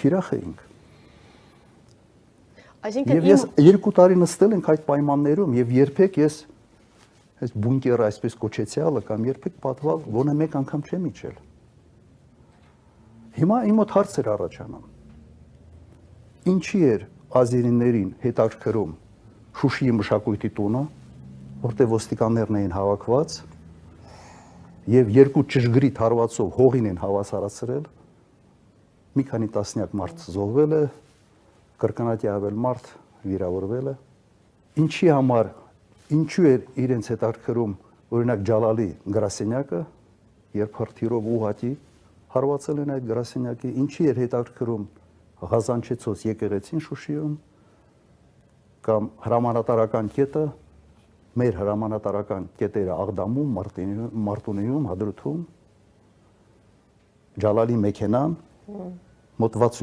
ուրախ էինք։ Այսինքն Ես 2 տարի նստել ենք այդ պայմաններում եւ երբեք ես այս բունկերը այսպես կոչեցյալը կամ երբեք պատվալ գոնե մեկ անգամ չեմ իջել։ Հիմա իմ մոտ հարց էր առաջանում։ Ինչի էր ազերիներին հետաքրքրում Շուշիի մշակույթի տունը, որտեղ ոստիկաններն էին հավաքված եւ 2 ճշգրիտ հարվածով հողին են հավասարացրել, մի քանի տասնյակ մարդ զոհվել է, կրկնակի ավել մարդ վիրավորվել է։ Ինչի համար, ինչու էր իրենց հետաքրքրում օրինակ Ջալալի գրասենյակը, երբ հրթիռով ուղղակի հարվածել են այդ գրասենյակի, ինչի էր հետաքրքրում Ղազանչեցոս եկեղեցին Շուշիում կամ հրամանատարական կետը, մեր հրամանատարական կետերը Աղդամում, Մարտունիում, Հադրութում, Ջալալի մեքենան, մոտ